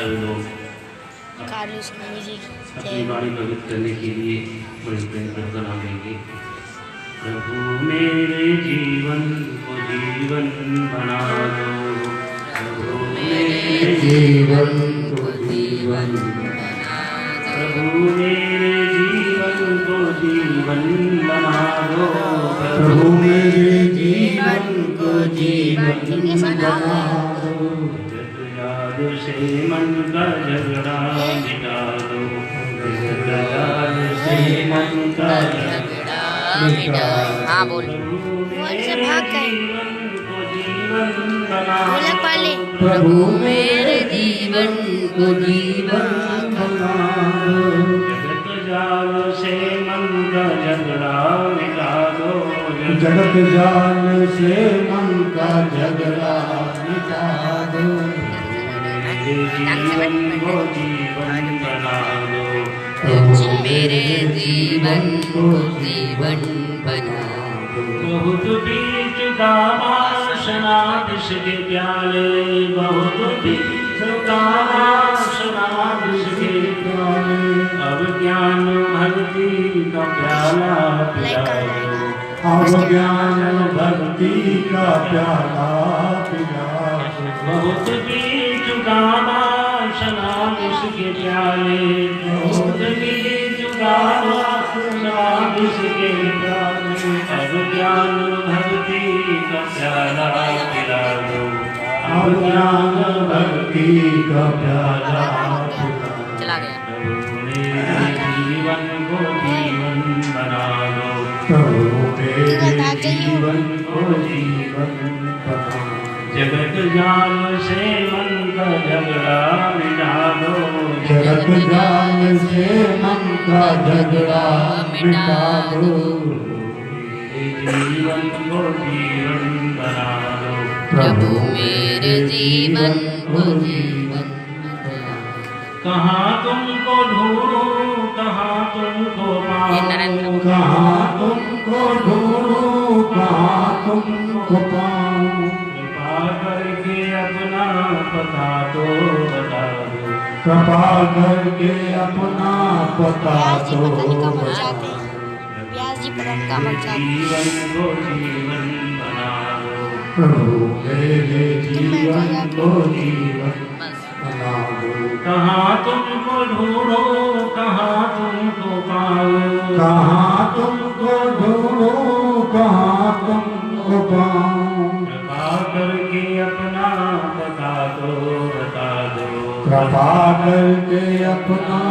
सभी लोग अपनी वाणी पवित्र करने के लिए बड़े प्रेम का नाम लेंगे। प्रभु मेरे जीवन को जीवन बना दो, प्रभु मेरे जीवन को जीवन, प्रभु मेरे जीवन को जीवन बना दो, प्रभु मेरे जीवन को जीवन बना दो। याद से मन का झगड़ा मिटा दो, याद से मन का झगड़ा मिटा दो। हाँ बोल। से भाग गए। प्रभु मेरे जीवन को जीवन बना दो, जगत जाल से मन का झगड़ा मिटा दो, जगत जाल से मन का झगड़ा मिटा दो। जीवन को जीवन बना दो, प्रभु मेरे जीवन को जीवन बना दो। बहुत पी चुका वासना विष के प्याले, बहुत पी चुका वासना विष के प्याले, अब ज्ञान भक्ति का प्याला पिला दो, अब ज्ञान भक्ति का प्याला पिला दो। बहुत पी चुका वासना विष के प्याले, बहुत पी चुका वासना विष के प्याले, अब ज्ञान भक्ति का प्याला पिला दो, अब ज्ञान भक्ति का प्याला पिला दो। चला गया। प्रभु मेरे जीवन को जीवन बना दो, प्रभु मेरे जीवन को जीवन बना दो। जगत जाल से मन का झगड़ा मिटा दो, जगत जाल से मन का झगड़ा मिटा दो। जीवन को जीवन बना दो, प्रभु मेरे जीवन को जीवन बना दो। कहाँ तुमको ढूंढूं कहाँ तुमको ये नरेंद्र पाऊं, कहाँ तुमको ढूंढूं कहाँ तुमको पाऊं, कृपा करके अपना पता तो बता दो, कृपा करके अपना पता तो बता दो। जीवन को जीवन बना दो, प्रभु मेरे जीवन को जीवन बना दो। कहाँ तुमको ढूंढूं कहाँ तुमको पाऊं, कहाँ तुमको ढूंढूं कहाँ तुमको पाऊं, कृपा करके अपना पता तो बता दो, कृपा करके अपना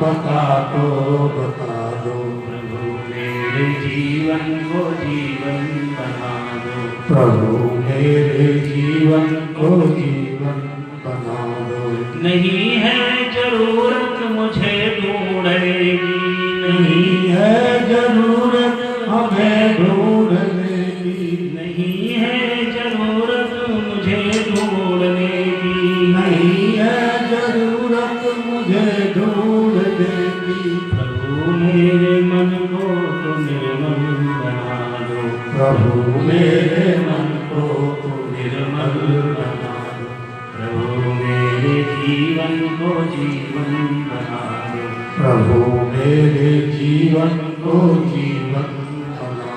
पता तो बता दो। प्रभु मेरे जीवन को जीवन बना दो, प्रभु मेरे जीवन को जीवन बना दो। नहीं है जरूरत मुझे ढूंढने की, नहीं है जरूरत हमें ढूंढने की, नहीं है जरूरत मुझे ढूंढने की, नहीं है जरूरत मुझे ढूंढने की। प्रभु मेरे मन को तो निर्मल बना दो, प्रभु मेरे मन को तो निर्मल बना दो। प्रभु मेरे जीवन को जीवन बना दो, प्रभु मेरे जीवन को जीवन बना दो।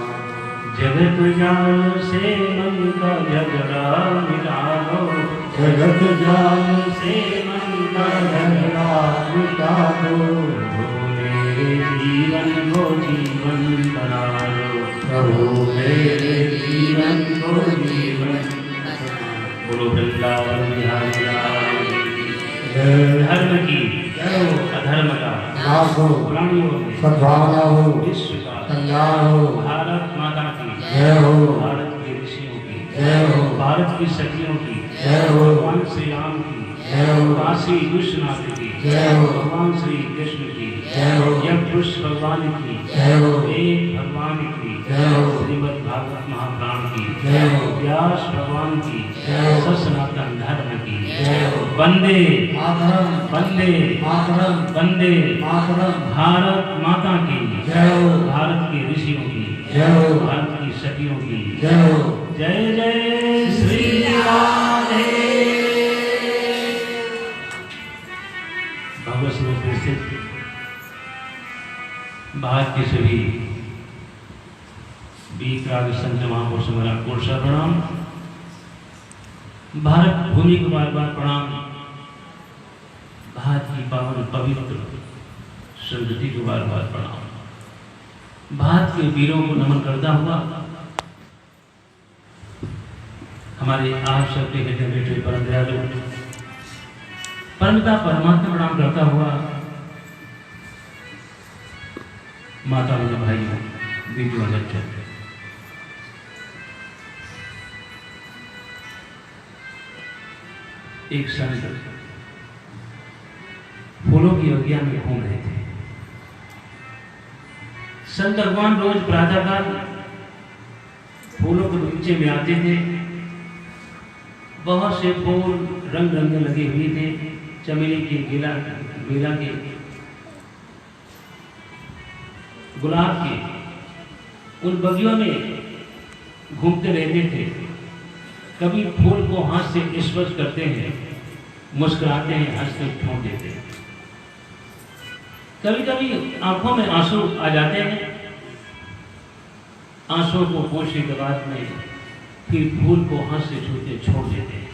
जगत जाल से मन का झगड़ा मिटा दो, जगत जाल से मन का झगड़ा मिटा दो। प्रभु मेरे जीवन को जीवन बना दो, प्रभु मेरे जीवन को जीवन बोलो वृंदावन बिहारी लाल की। जय धर्म की जय हो। अधर्म का नाश हो, प्राणियों में सद्भावना हो, विश्व का कल्याण हो। भारत माता की जय हो, भारत के ऋषियों की जय हो, भारत की सखियों की जय हो, भगवान श्री राम की जय हो, काशी विश्वनाथ की जय हो, भगवान श्री कृष्ण की जय हो, यज्ञ भगवान की जय हो, वेद भगवान की जय हो, श्रीमद् भागवत महापुराण की जय हो, व्यास भगवान की जय हो, सनातन धर्म की जय हो। वंदे मातरम, वंदे मातरम, वंदे मातरम, भारत माता की जय हो, भारत के ऋषियों की जय हो, भारत की सखियों की जय हो। जय जय श्री राधे। भारत के सभी बीक राग संत महापुरुष महाराज को प्रणाम। भारत भूमि को बार बार प्रणाम। भारत की पावन पवित्र संस्कृति को बार बार प्रणाम। भारत के वीरों को नमन करता हुआ हमारे आप सबके हृदय बैठे परम दयालु परमपिता परमात्मा प्रणाम करता हुआ माता बहनों भाइयों वीडियो बच्चों एक संत फूलों की बगिया में घूम रहे थे। संत भगवान रोज प्रातःकाल फूलों के बगीचे में आते थे। बहुत से फूल रंग रंगे लगे हुए थे, चमेली के, बेला के, गुलाब के। उन बगियों में घूमते रहते थे। कभी फूल को हाथ से स्पर्श करते हैं, मुस्कुराते हैं, हंसते छोड़ देते हैं। कभी कभी आंखों में आंसू आ जाते हैं। आंसू को पोंछने के बाद में फिर फूल को हाथ से छूते छोड़ देते हैं।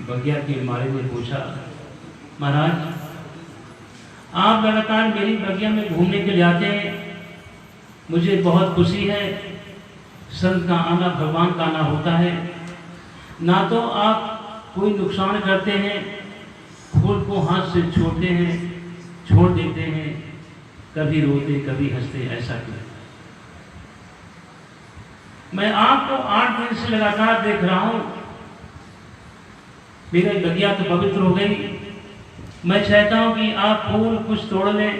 बगिया के मारे ने पूछा, महाराज आप लगातार मेरी बगिया में घूमने के लिए आते हैं, मुझे बहुत खुशी है। संत का आना भगवान का आना होता है। ना तो आप कोई नुकसान करते हैं, फूल को हाथ से छोड़ते हैं, छोड़ देते हैं, कभी रोते कभी हंसते, ऐसा क्यों? मैं आपको 8 दिन से लगातार देख रहा हूं। मेरी बगिया तो पवित्र हो गई। मैं चाहता हूं कि आप फूल कुछ तोड़ लें,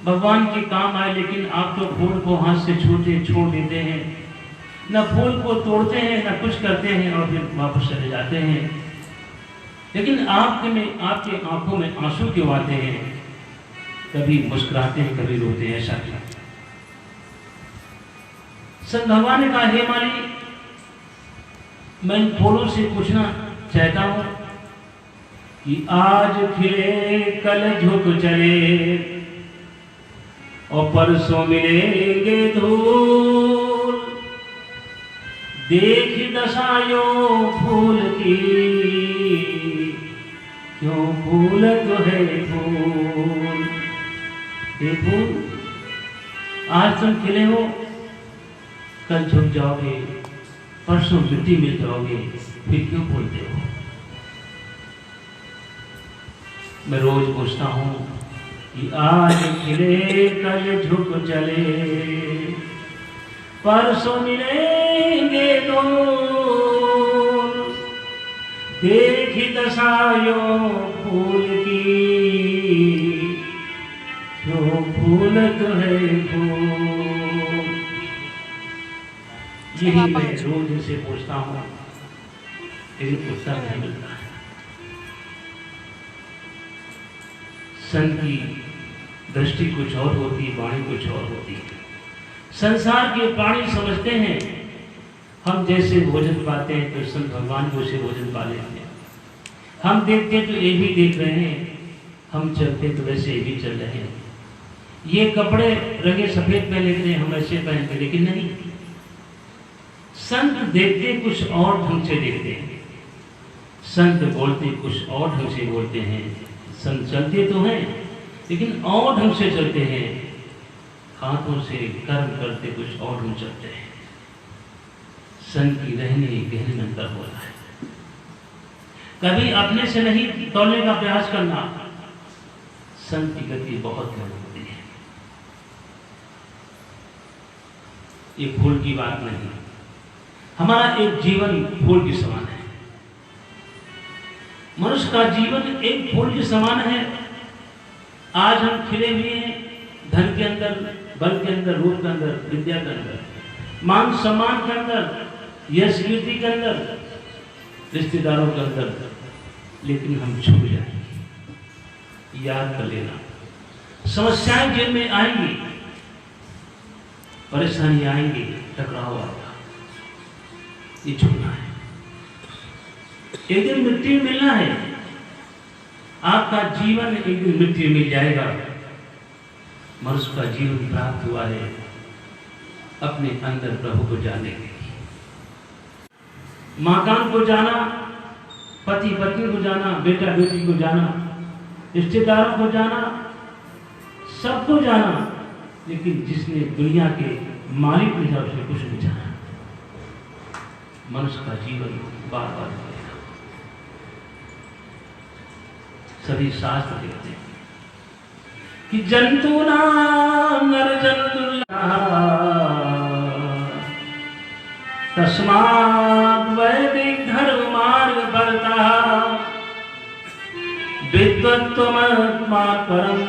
भगवान के काम आए, लेकिन आप तो फूल को हाथ से छूते छोड़ देते हैं। न फूल को तोड़ते हैं, न कुछ करते हैं और फिर वापस चले जाते हैं। लेकिन आपके आंखों में आंसू क्यों आते हैं? कभी मुस्कुराते हैं, कभी रोते हैं, ऐसा क्यों? संत भगवान ने कहा, हे माली, मैं इन फूलों से पूछना चाहता हूं कि आज खिले कल झुक चले और परसों मिलेंगे धूल। देख दशायो फूल की, क्यों फूल तो है फूल। ये फूल आज तुम खिले हो, कल झुक जाओगे, परसों मिट्टी मिल जाओगे, फिर क्यों बोलते हो? मैं रोज पूछता हूं कि आज खिले कल झुक चले, परसों मिलेंगे धूल। देखी दशायो फूल की, क्यों फूल तो है फूल। यही मैं रोज से पूछता हूँ, लेकिन उत्तर नहीं मिलता है। संत की दृष्टि कुछ और होती है, वाणी कुछ और होती है। संसार के प्राणी समझते हैं हम जैसे भोजन पाते हैं तो संत भगवान को उसे भोजन पा लेते हैं। हम देखते तो ये भी देख रहे हैं, हम चलते तो वैसे भी चल रहे हैं। ये कपड़े रंगे सफेद पहने थे, हम ऐसे पहनते, लेकिन नहीं। संत देखते कुछ और ढंग से देखते हैं, संत बोलते कुछ और ढंग से बोलते हैं। संत चलते तो हैं, लेकिन और ढंग से चलते हैं। हाथों से कर्म करते कुछ और ढंग चलते हैं। संत की रहने गहने में अंतर हो रहा है। कभी अपने से नहीं तोड़ने का प्रयास करना। संत की गति बहुत कम होती है। ये फूल की बात नहीं, हमारा एक जीवन फूल के समान है। मनुष्य का जीवन एक फूल के समान है। आज हम खिले हुए हैं धन के अंदर, बल के अंदर, रूप के अंदर, विद्या के अंदर, मान सम्मान के अंदर, यश कीर्ति के अंदर, रिश्तेदारों के अंदर, लेकिन हम छूट जाएंगे। याद कर लेना, समस्याएं जेल में आएंगी, परेशानी आएंगी, टकराव आएगा, ये छूटना है। एक दिन मृत्यु मिलना है। आपका जीवन एक दिन मृत्यु मिल जाएगा। मनुष्य का जीवन प्राप्त हुआ है अपने अंदर प्रभु को जानने के लिए। माकान को जाना, पति पत्नी को जाना, बेटा बेटी को जाना, रिश्तेदारों को जाना, सबको जाना, लेकिन जिसने दुनिया के मालिक ने उसने कुछ नहीं जाना। मनुष्य का जीवन बार बार बदलेगा। सभी शास्त्र कहते हैं कि जंतु नाम नर तस्मात् वैदिक धर्म मार्ग परता विद्वत्त्वमात्मा परम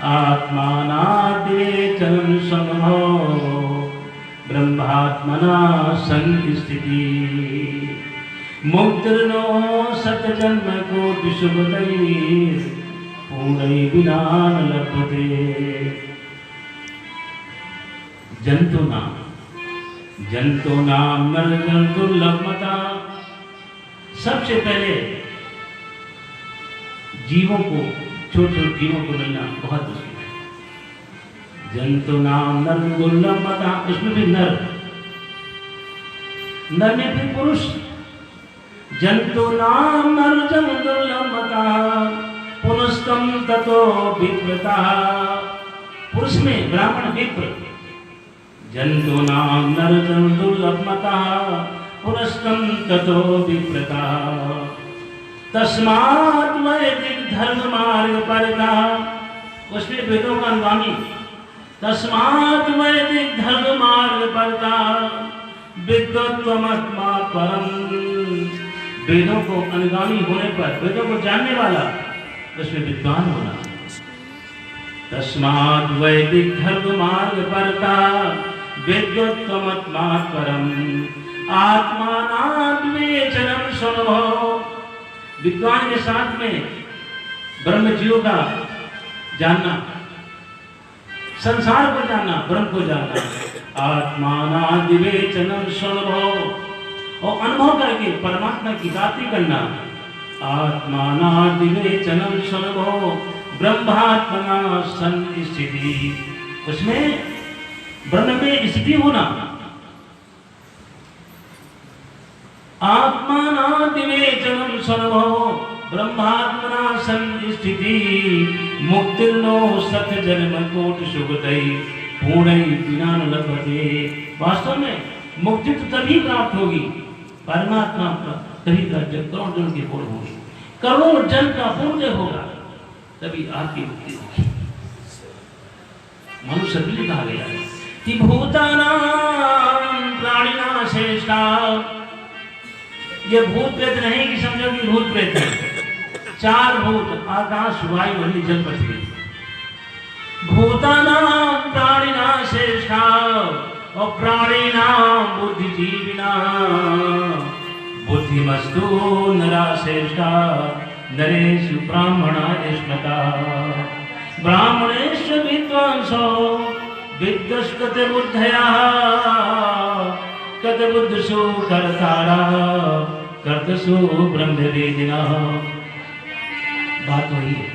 आत्मानादे चलन संभव ब्रह्मात्मना संस्थिति मुक्तिर्नो सतजन्म को विशुभतैः पूर्णै विना न लभते। जंतु नाम नर दुर्लभता। सबसे पहले जीवों को, छोटे छोटे जीवों को मिलना बहुत मुश्किल है। जंतु नाम नर दुर्लभता, इसमें भी नर में भी पुरुष। जंतु नाम नर दुर्लभता पुनस्तम ततो विप्रता। पुरुष में ब्राह्मण विप्र। जंतु नाम नर दुर्लभता पुनस्तम ततो विप्रता तस्मात् वैदिक धर्म मार्ग परता। उसमें वेदों का अनुगामी। तस्मात् वैदिक धर्म मार्ग परता विद्वत्त्वमात्मा परम। वेदों को अनुगामी होने पर, वेदों को जानने वाला, उसमें विद्वान होना। तस्मात् वैदिक धर्म मार्ग परता विद्वत्त्वमात्मा परम आत्मानाद्वेचनम स्वनुभव। विद्वान के साथ में ब्रह्म जीव का जानना, संसार को जानना, ब्रह्म को जानना। आत्मानाद्वेचनम स्वनुभव, और अनुभव करके परमात्मा की प्राप्ति करना। आत्मानाद्वेचनम स्वनुभव ब्रह्मात्मना संस्थिति। उसमें ब्रह्म में स्थिति होना। आत्मानाद्वेचनम स्वनुभव ब्रह्मात्मना संस्थिति मुक्तिर्नो सत जन्म कोटि सुगतैः पूर्णैः विना न लभते। वास्तव में मुक्ति तो तभी प्राप्त होगी, परमात्मा तभी का जब करोड़ जन की पूर्ण होगी, करोड़ जन का पूर्ण होगा, तभी आपकी मुक्ति होगी। मनुष्य भी कहा गया है कि भूतानां प्राणिनां श्रेष्ठा। ये भूत प्रेत नहीं कि समझो कि भूत प्रेत है। चार भूत, आकाश वायु अग्नि जल पृथ्वी। भूतानां प्राणिनां श्रेष्ठा और प्राणिनां बुद्धिजीविनां बुद्धिमस्तु नरा श्रेष्ठा नरेषु ब्राह्मणा स्मृता। ब्राह्मणेषु विद्वांसो विद्वस्कते बुद्धया कत बुद्धसु कर्तारा कर्तसु ब्रह्मवेदिना। बात वही है।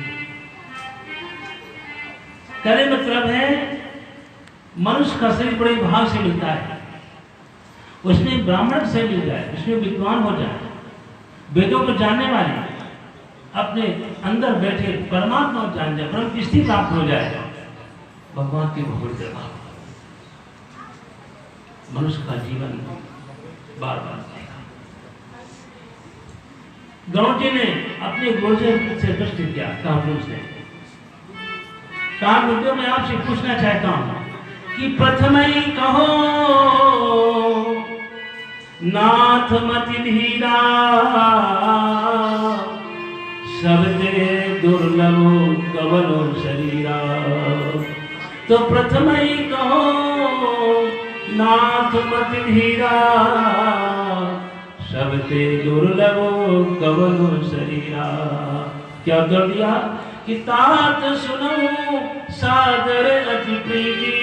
कहने मतलब है मनुष्य का शरीर बड़े भाव से मिलता है। उसमें ब्राह्मण से मिल जाए, उसमें विद्वान हो जाए, वेदों को जानने वाले अपने अंदर बैठे परमात्मा को जान जाए, ब्रह्म की स्थिति प्राप्त हो जाए, भगवान की भोग कृपा। मनुष्य का जीवन बार बार बदलेगा। गौड़ जी ने अपने गुरुजी से प्रश्न किया, कहा पूछते कहा गुरुदेव मैं आपसे पूछना चाहता हूं कि प्रथम ही कहो नाथ मति धीरा सबते दुर्लभो कवनो शरीरा। तो प्रथम ही कहो नाथ मति धीरा सबते दुर्लभो कवनो शरीरा। क्या कर दिया कि तात सुनो सादर अति प्रीति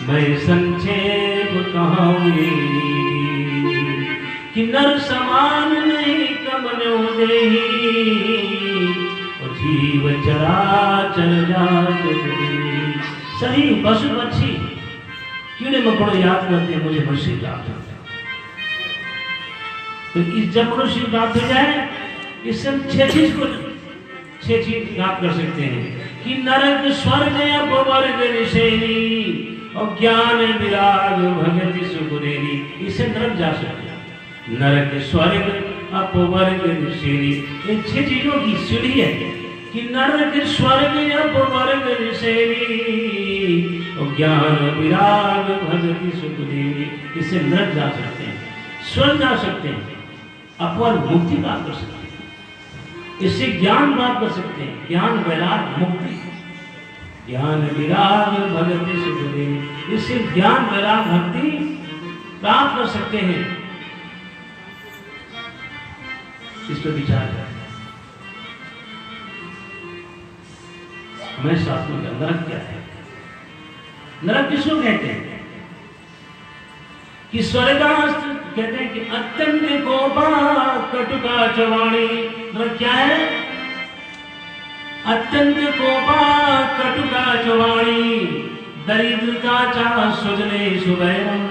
मैं संक्षेप कहूँगी कि नर समान नहीं कमनो देही और जी जीव चराचर जात गुरी। सभी पशु पक्षी कीड़े मकोड़े याद करते हैं मुझे मनुष्य प्राप्त होता है। तो इस जब मनुष्य प्राप्त हो जाए इससे हम छह चीज याद कर सकते हैं कि नरक स्वर्ग अपवर्ग निषेनी और ज्ञान विराग भगति सुखदेरी। इससे नरक जा सकते हैं। नरक स्वर्ग अपवर्ग निषेनी, इन छह चीजों की सीढ़ी है कि नरक स्वर्ग अपवर्ग निषेनी और ज्ञान विराग भगति सुखदेवी। इससे नरक जा सकते हैं, स्वर्ग जा सकते हैं, अपवर्ग मुक्ति प्राप्त कर सकते हैं, इससे ज्ञान प्राप्त कर सकते हैं, ज्ञान वैराग मुक्ति, ज्ञान विराग भगति सुखदेवी। इससे ज्ञान वैराग भक्ति प्राप्त कर सकते हैं। इस पर विचार करें। हमें शास्त्रों का नरक क्या है? नरक किसको कहते हैं? कि स्वर्गास्त कहते हैं कि अत्यंत कोपा कटुका चवाणी। नरक क्या है? अत्यंत कोपा कटुका चवाणी दरिद्रता चा सुजने सुवैरम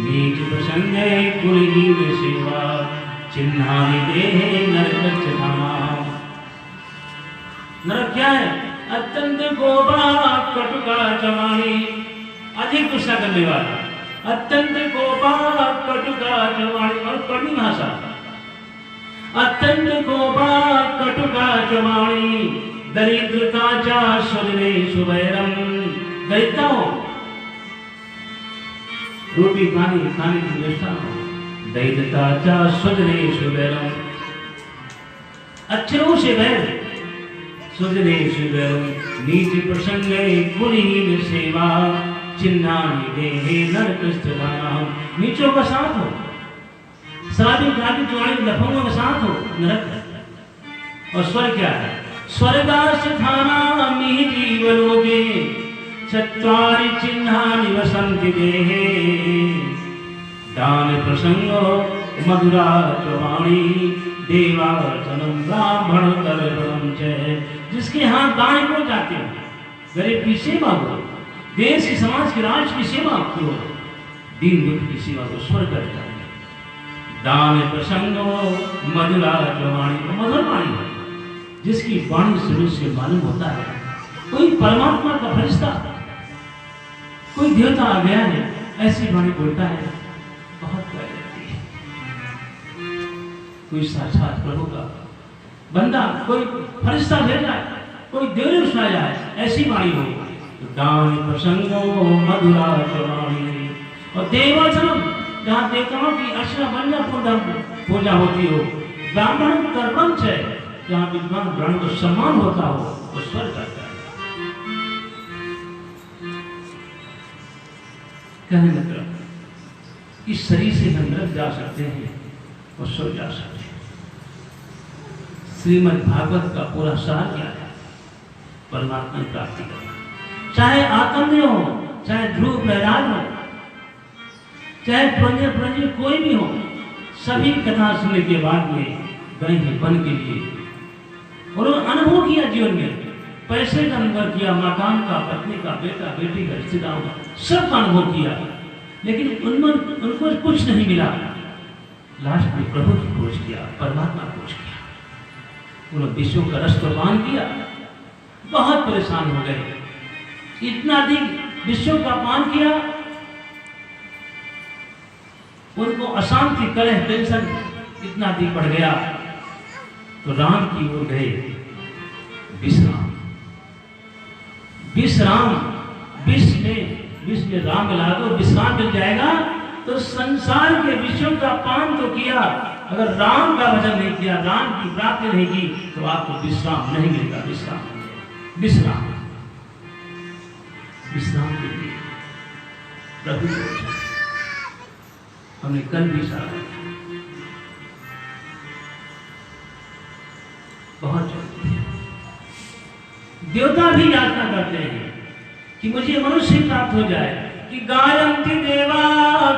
नीच प्रसंगे कुलहीन सेवा चिन्हानि देहे नरक धाम। नरक क्या है? अत्यंत कोपा कटुका चवाणी, अधिक गुस्सा करने वाला, अत्यंत कोपा कटुका चवाणी और कड़वी भाषा। अत्यंत कोपा कटुका चवाणी दरिद्रता चा सुजने सुवैरम। दरिद्रता हो, रोटी खाने की व्यवस्था हो, दरिद्रता चा सुजने सुवैरम, अक्षरों से वैर, सुजने सुवैरम नीच प्रसंगे कुलहीन सेवा चिन्हानि देहे नरक स्थान। नीचों का साथ हो, शराबी काबी चुआड़ी लफंगों का साथ हो, नरक है। और स्वर्ग क्या है? स्वर्गास्थाना मिहि जीवलोके चत्वारि चिन्हानि वसन्ति देहे दान प्रसंगो मधुरा चवाणी देवार्चनम ब्राह्मण कर्म च। जिसके यहाँ दान को जाते हो, गरीब की सेवा हो, देश की समाज की राष्ट्र की सेवा करो, दीन दुख की सेवा को स्वर्ग करता है। दान प्रसंगो मधुरा चवाणी, मधुर वाणी है जिसकी वाणी सुनने से मालूम होता है कोई परमात्मा का फरिश्ता, कोई देवता आ गया है, ऐसी वाणी बोलता है, बहुत प्यारी लगती है। कोई साक्षात प्रभु का बंदा, कोई फरिश्ता भेजा है, कोई देवरी सुनाया है, ऐसी वाणी हो। दान प्रसंगो मधुरा चवाणी और देवाचनम, जहाँ देवताओं की अर्चना बंदा पूजा होती हो, ब्राह्मण कर्मंच है, जहाँ विद्वान ब्राह्मण को सम्मान होता हो, वो स्वर्ग जाता है। कहने मतलब इस शरीर से हम नरक जा सकते हैं और स्वर्ग जा सकते हैं। श्रीमद् भागवत का पूरा सार क्या है? परमात्मा की प्राप्ति करना, चाहे आत्मदेव हो, चाहे ध्रुव प्रहलाद हो, चाहे पुरंजय कोई भी हो, सभी कथा सुनने के बाद में गए हैं वन के लिए और अनुभव किया जीवन में, पैसे का अनुभव किया, मकान का, पत्नी का, बेटा बेटी का, रिश्तेदारों का, सब का अनुभव किया, लेकिन उनको कुछ नहीं मिला। लास्ट में प्रभु की खोज किया, परमात्मा की खोज किया, उन्होंने विश्व का रस को पान किया, बहुत परेशान हो गए, इतना अधिक विश्व का पान किया, उनको अशांति, कलह, टेंशन इतना अधिक बढ़ गया, तो राम की ओर गए। विश्राम, विश्राम, विश्व में राम मिला दो, विश्राम मिल जाएगा। तो संसार के विषयों का पान तो किया, अगर राम का भजन नहीं किया, राम की प्राप्ति नहीं की, तो आपको विश्राम नहीं मिलेगा। विश्राम, विश्राम, विश्राम के लिए प्रभु को हमने कल भी सारा बहुत जरूरी है। देवता भी याचना करते हैं कि मुझे मनुष्य प्राप्त हो जाए, कि गायन्ति देवा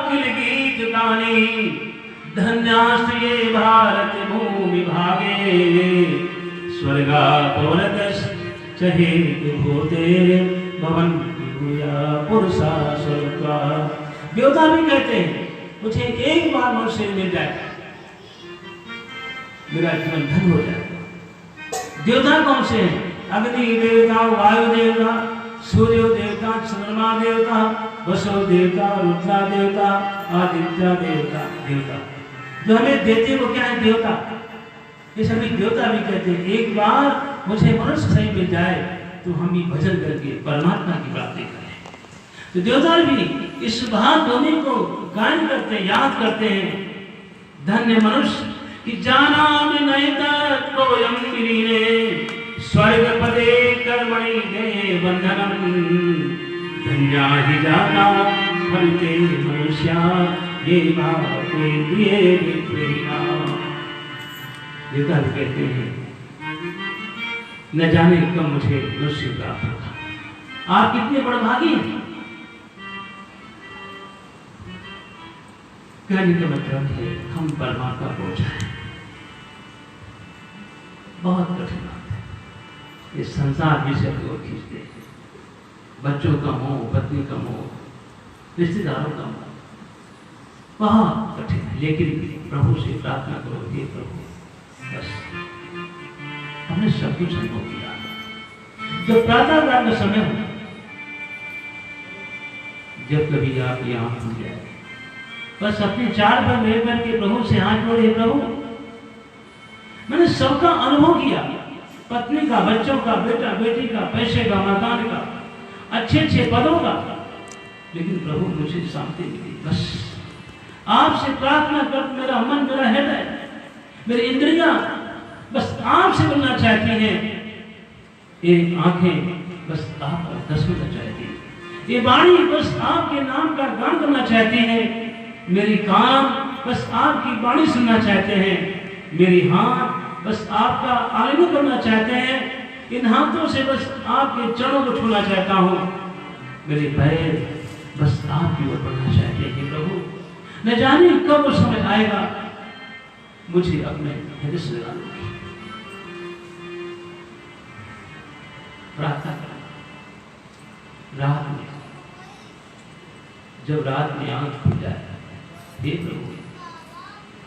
किल गीत गानी धन्यास्त ये भारत भूमि भागे स्वर्गा पवनतस चहे होते भवन पुरुषा स्वर्गा। देवता भी कहते हैं मुझे एक बार मनुष्य मिल जाए मेरा जीवन धन हो जाए। देवता कौन से हैं? अग्नि देवता, वायु देवता, सूर्य देवता, चंद्रमा देवता, वसु देवता, रुद्रा देवता, आदित्य देवता। देवता जो हमें देते वो क्या है? देवता। ये सभी देवता भी कहते हैं एक बार मुझे मनुष्य सही मिल जाए तो हम भी भजन करके परमात्मा की प्राप्ति करें। तो देवता भी इस भावध्वनि को गायन करते हैं, याद करते हैं। धन्य मनुष्य कि जाना में नहीं तोयम गिरीने स्वर्ग पदे कर्मणि गए बंधनम धन्या ही जाना फल के मनुष्या ये भावे दिए प्रेरणा। देवता भी कहते हैं न जाने कब मुझे मनुष्य प्राप्त होगा। आप कितने बड़भागी हैं। कहने का मतलब है हम परमात्मा को जाए बहुत कठिन बात है। ये संसार विषय की ओर खींचते हैं। बच्चों का मोह, पत्नी का मोह, रिश्तेदारों का मोह बहुत कठिन है। लेकिन प्रभु से प्रार्थना करो, हे प्रभु बस हमने सब कुछ अनुभव किया। जब प्रातः काल का समय हो, जब कभी आपकी आंख खुल जाए, बस अपने चार पर मेरे पर के प्रभु से हाथ जोड़े, प्रभु मैंने सबका अनुभव किया, पत्नी का, बच्चों का, बेटा बेटी का, पैसे का, मकान का, अच्छे अच्छे पदों का, लेकिन प्रभु मुझे शांति मिली। बस आपसे प्रार्थना कर मेरा मन, मेरा हृदय, मेरी इंद्रियां बस आपसे मिलना चाहती हैं। ये आंखें बस आपका दर्शन करना चाहती हैं। ये वाणी बस आपके नाम का गान करना चाहती है। मेरी कान बस आपकी वाणी सुनना चाहते हैं। मेरी हाथ बस आपका आलिंगन करना चाहते हैं। इन हाथों से बस आपके चरणों को छूना चाहता हूँ। मेरे पैर बस आपकी ओर बढ़ना चाहते हैं। प्रभु न जाने कब वो समय आएगा मुझे अपने हृदय से लगा लूंगी। प्रार्थना करना रात में, जब रात में आंख खुल जाए, हे प्रभु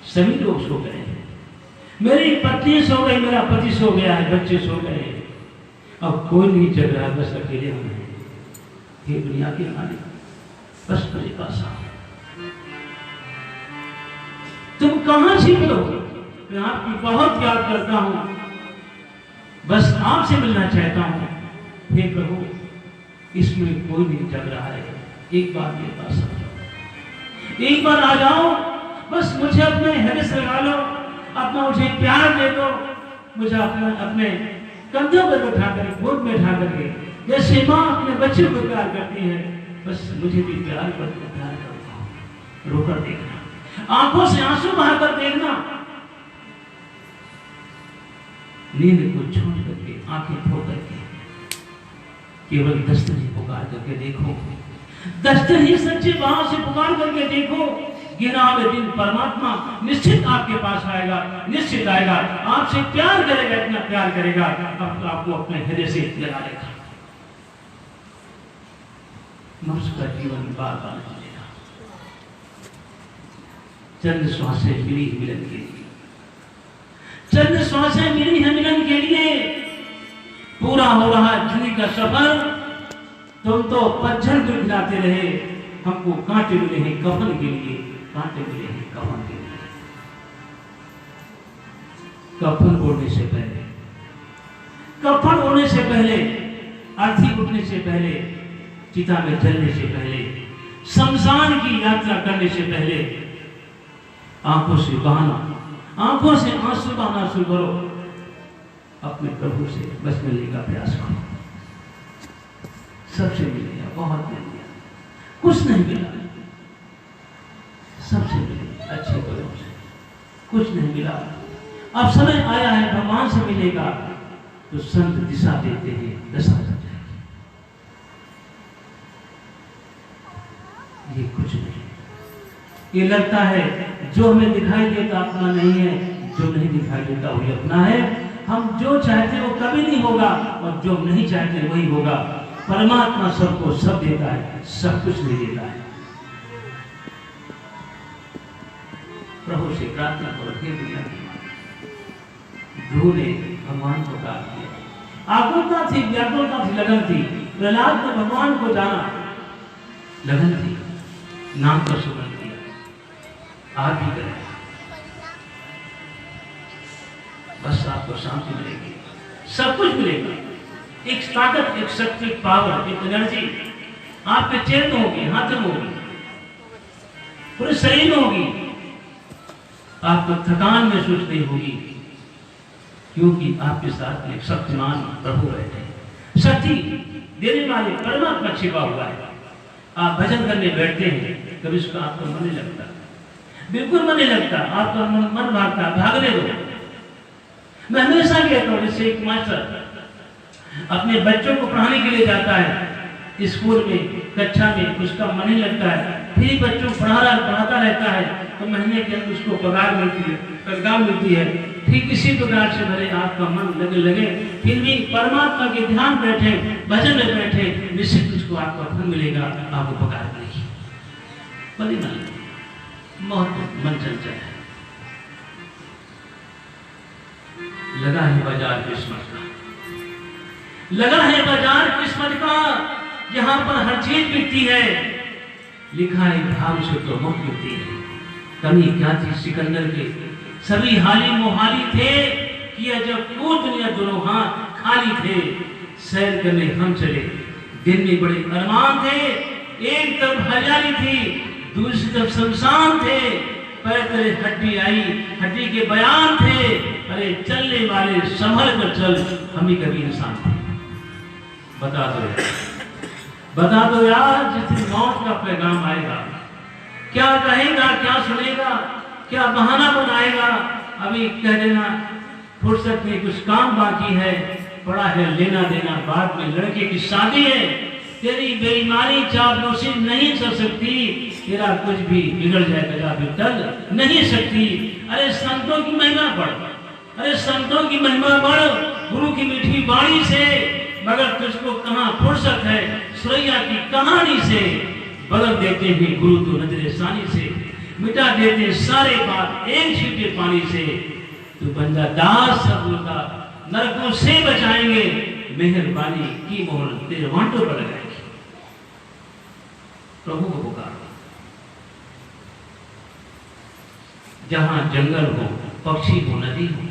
सभी लोग सो गए हैं, मेरी पत्नी सो गई, मेरा पति सो गया है, बच्चे सो गए, अब कोई नहीं जग रहा, बस अकेले हम हैं। हे दुनिया के मालिक बस मेरे पास आओ। तुम कहां छिपे हो? मैं आपकी बहुत याद करता हूं, बस आपसे मिलना चाहता हूं। हे प्रभु इसमें कोई नहीं जग रहा है, एक बार मेरे पास आ जाओ, एक बार आ जाओ, बस मुझे अपने हृदय से लगा लो, अपना मुझे प्यार दे दो, मुझे अपने कंधों पर बैठा कर, गोद में उठा करके, जैसे माँ अपने बच्चे को प्यार करती है, बस मुझे भी प्यार करके प्यार करो। रोकर देखना, आंखों से आंसू बहाकर देखना, नींद को छोड़ करके, आंखें धो करके केवल दस्तक ही पुकार करके देखो, दस्तक ही सच्चे भाव से पुकार करके देखो। गिना हुए दिन परमात्मा निश्चित आपके पास आएगा, निश्चित आएगा, आपसे प्यार करेगा, इतना प्यार करेगा आपको अपने हृदय से लगा लेगा। मनुष्य का जीवन बार बार मिलेगा, चंद श्वासें मिली मिलन के लिए, चंद श्वासें मिली है मिलन के लिए। पूरा हो रहा जिंदगी का सफर, तुम तो पतझड़ को गिराते रहे, हमको कांटे मिले हैं कफन के लिए, कांटे मिले हैं कफन के लिए। कफन ओढ़ने से पहले, कफन ओढ़ने से पहले, अर्थी उठने से पहले, चिता में जलने से पहले, शमशान की यात्रा करने से पहले आंखों से बहाना, आंखों से आंसू बहाना शुरू करो। अपने प्रभु से बस मिलने का प्रयास करो। सबसे मिलेगा, बहुत मिल गया, कुछ नहीं मिला, सबसे मिले अच्छे कर्मों से, कुछ नहीं मिला। अब समय आया है भगवान से मिलेगा, तो संत दिशा देते हैं, दशा हो जाएगी। ये कुछ नहीं, ये लगता है जो हमें दिखाई देता अपना नहीं है, जो नहीं दिखाई देता वही अपना है। हम जो चाहते वो कभी नहीं होगा और जो नहीं चाहते वही होगा। परमात्मा सबको सब देता है, सब कुछ नहीं देता है। प्रभु से प्रार्थना करो, हे दुनिया की माता। ध्रुव ने भगवान को प्राप्त किया, आकुलता थी, व्याकुलता थी, लगन थी। प्रहलाद ने भगवान को जाना, लगन थी, नाम का सुगंध किया। आप भी करें, बस आपको शांति मिलेगी, सब कुछ मिलेगा। एक ताकत, एक शक्ति, एक पावर, एक एनर्जी आपके चेहरे में होगी, हाथ में होगी, पूरे शरीर में होगी। आपको थकान महसूस नहीं होगी, क्योंकि आपके साथ एक शक्तिमान प्रभु बैठे हैं। शक्ति देने वाले परमात्मा छिपा हुआ है। आप भजन करने बैठते हैं, कभी उसका आपको मन नहीं लगता, बिल्कुल मन नहीं लगता, आपका मन भागता, भागने दो। मैं हमेशा कहता हूँ, जैसे एक मास्टर अपने बच्चों को पढ़ाने के लिए जाता है स्कूल में, कक्षा में, उसका मन नहीं लगता है, फिर बच्चों को पढ़ाता रहता है, तो महीने के अंदर उसको पगार मिलती है, तनख्वाह मिलती है। ठीक इसी प्रकार से भले आपका मन लगे, फिर भी परमात्मा के ध्यान बैठे, भजन में बैठे, निश्चित उसको आपका फल मिलेगा, आपको पगार मिलेगी। बड़ी बहुत मन चंचल है, लगा है बाजार किस्मत का, लगा है बाजार किस्मत का, यहाँ पर हर चीज बिकती है। लिखा है भाव से तो मुक्त मिलती है। कमी क्या थी सिकंदर के, सभी हाली मोहाली थे, किया जब वो दुनिया दोनों हाथ खाली थे। सैर करने हम चले, दिन में बड़े अरमान थे, एक तरफ हरियाली थी, दूसरी तरफ शमशान थे। पैर तले हड्डी आई, हड्डी के बयान थे, अरे चलने वाले संभल कर चल, हम ही कभी इंसान थे। बता दो यार, जिस दिन मौत का पैगाम आएगा, क्या कहेगा, क्या सुनेगा, क्या बहाना बनाएगा। अभी कह देना फुर्सत में कुछ काम बाकी है, पड़ा है लेना देना, बाद में लड़के की शादी है, तेरी बेईमानी चापलूसी नहीं चल सकती, तेरा कुछ भी बिगड़ जाएगा, भी टल नहीं सकती। अरे संतों की महिमा बढ़, अरे संतों की महिमा बढ़, गुरु की मीठी वाणी से, मगर तुझको कहाँ फुर्सत है सुरैया की कहानी से। बदल देते हैं गुरु तो नजरे सानी से, मिटा देते सारे बात एक छींटे पानी से। तू बंदा दास सबूर का, नरकों से बचाएंगे, मेहरबानी की मोहर तेरे वांटों पर लगाएंगे। प्रभु को पुकार, जहां जंगल हो, पक्षी हो, नदी हो,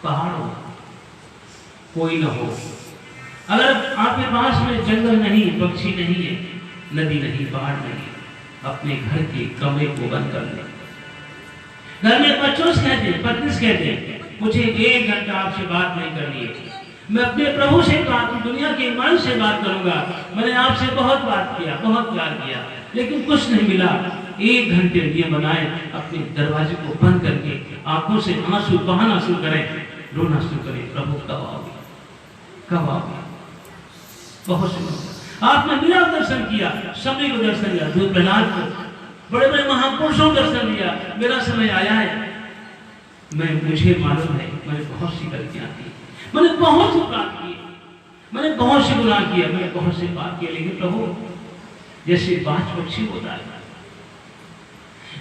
पहाड़ हो, कोई न हो। अगर आपके पास में जंगल नहीं, पक्षी नहीं है, नदी नहीं, पहाड़ नहीं, अपने घर के कमरे को बंद कर ले। घर में बच्चों से कहते, पत्नी से कहते, मुझे 1 घंटा आपसे बात नहीं करनी है, मैं अपने प्रभु से बात, दुनिया के मन से बात करूंगा। मैंने आपसे बहुत बात किया, बहुत प्यार किया, लेकिन कुछ नहीं मिला। 1 घंटे लिए बनाए, अपने दरवाजे को बंद करके आंखों से आंसू बहाना शुरू करें, रोना शुरू करें, प्रभु कब आओगे, कब आओगे। बहुत सुंदर आपने मेरा दर्शन किया, सभी को दर्शन दिया, ध्रुव प्रहलाद को, बड़े बड़े महापुरुषों को दर्शन दिया। मेरा समय आया है, मुझे मालूम है मैंने बहुत सी गलतियां की, मैंने बहुत से पाप किए, मैंने बहुत से गुनाह किया, मैंने बहुत से पाप किए, लेकिन प्रभु जैसे बाज पक्षी होता है,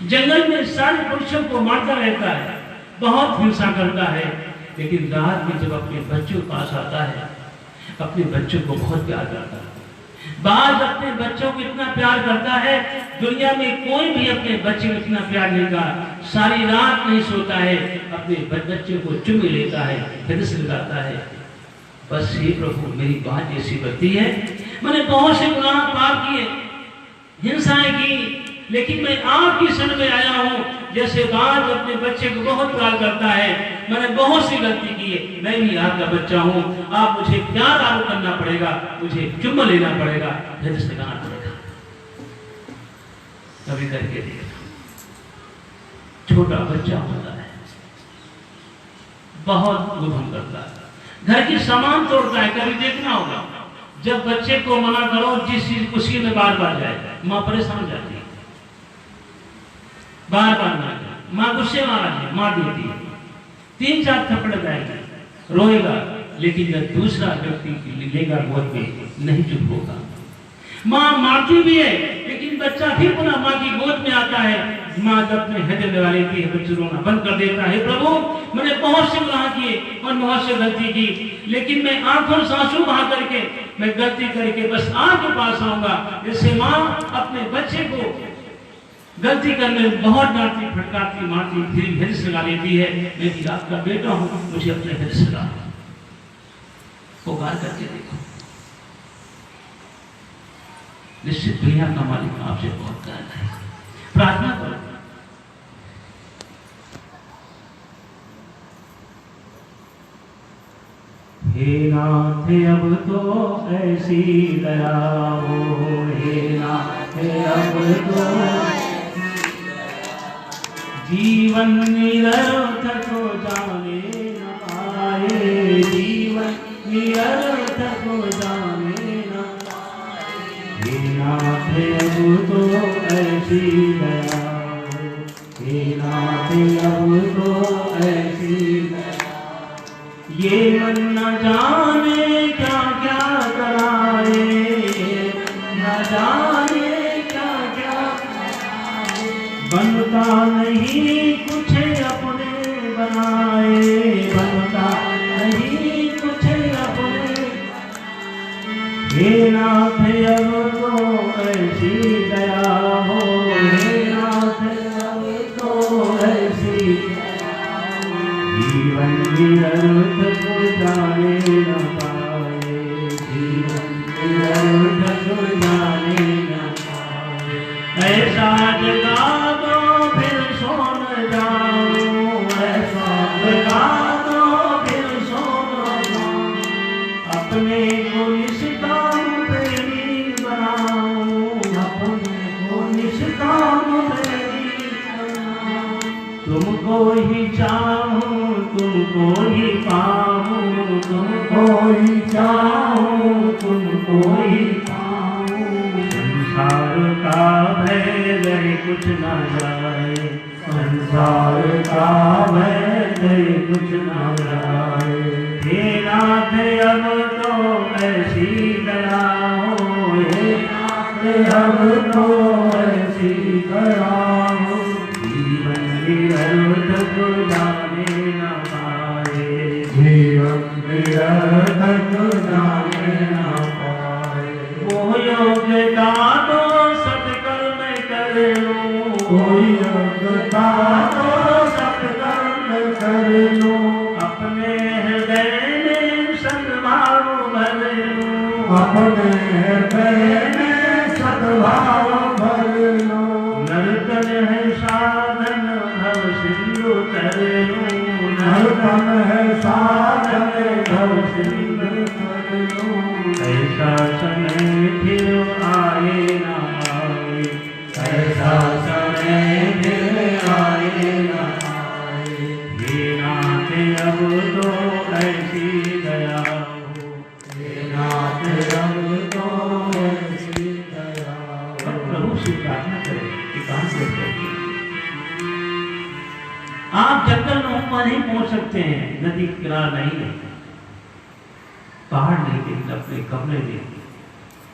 जंगल में सारे पक्षियों को मारता रहता है, बहुत हिंसा करता है, लेकिन रात में जब अपने बच्चों के पास आता है, अपने बच्चों को बहुत प्यार करता है। बाज अपने बच्चों को इतना प्यार करता है, दुनिया में कोई भी अपने बच्चे को इतना प्यार नहीं करता। सारी रात नहीं सोता है, अपने बच्चे को चुम्मी लेता है, हृदय से लगाता है। बस ये प्रभु मेरी बात ऐसी बनती है, मैंने बहुत से गुनाह पाप किए, हिंसाएं की, लेकिन मैं आपकी शरण में आया हूँ। जैसे बाज अपने बच्चे को बहुत प्यार करता है, मैंने बहुत सी गलती की है, मैं भी आपका बच्चा हूँ, आप मुझे प्यार आरोप करना पड़ेगा, मुझे चुम्मा लेना पड़ेगा, हृदय से लगाना पड़ेगा। कभी करके देखना, छोटा बच्चा होता है, बहुत उधम करता है, घर की सामान तोड़ता है। कभी देखना होगा, जब बच्चे को मना करो जिस चीज उसी में बार बार जाए, माँ परेशान हो जाती है, बार बार ना जाए, माँ गुस्से में आ जाए, मार देती है, 3-4 थप्पड़ जाएगी, रोएगा, लेकिन जब दूसरा व्यक्ति लेगा गोद में नहीं चुप होगा। माँ मारती भी है, लेकिन बच्चा फिर पुनः माँ की गोद में आता है। माँ जब अपने हृदय लगा लेती है, बच्चे रोना बंद कर देता है। प्रभु, मैंने बहुत से गुनाह किए और बहुत से गलती की, लेकिन मैं आंखों से आंसू बहा करके मैं गलती करके बस आपके पास आऊंगा। जैसे माँ अपने बच्चे को गलती करने में बहुत डांटती, फटकारती, मारती, फिर हृदय से लगा लेती है। मैं भी आपका बेटा हूँ, मुझे अपने हृदय से लगा। पुकार करके देखो, निश्चित दुनिया का मालिक आपसे बहुत कहना है। प्रार्थना करो। हे नाथ अब तो ऐसी दया हो, हे नाथ अब तो जीवन निरर्थक हो जाने न पाए, जीवन निरर्थक हो जाने न पाए। हे नाथ अब तो ऐसी दया हो, हे नाथ अब तो ऐसी दया। ये मन न जाने क्या क्या कराए, न जाने क्या क्या बनता नहीं कुछ अपने बनाए, बनता नहीं कुछ अपने। हे नाथ अब तो ऐसी दया हो, हे नाथ अब तो ऐसी जीवन निरर्थक जाने न पाए, जीवन निरर्थक जाने न पाए। ऐसा जगा दो फिर सो न जाऊं, ऐसा जगा दो फिर सो न जाऊं। अपने को निष्काम प्रेमी बनाऊं, अपने को निष्काम प्रेमी बनाऊं। तुमको ही चाहूं, तुमको ही पाऊं, तुमको ही चाहूं, तुमको ही पाऊं। संसार का भय गए कुछ न जाए, संसार का भय गए कुछ न जाए। हे नाथ अब तो ऐसी दया हो, हे नाथ अब तो ऐसी दया हो। जीवन निरर्थक जाने न पाए, जीवन निरर्थक जाने न पाए। वो योग्यता तो सत्कर्म कर लूं, कोई योग्यता तो सत्कर्म कर लूं। अपने हृदय में सद्भाव भर लूं, अपने हृदय में सद्भाव भर लूं। नर्तन है साधन भव सिंधु तर लूं, नर्तन है साधन भव सिंधु तर लूं। ऐसा समय फिर आए न आए, ऐसा समय फिर आए न आए। हे नाथ अब तो ऐसी दया हो, हे नाथ अब तो ऐसी दया हो। प्रभु से प्रार्थना करें, एकांत करके। आप जंगल में नहीं पहुंच सकते हैं, नदी किनारा नहीं है, पहाड़ नहीं देखना, अपने कमरे में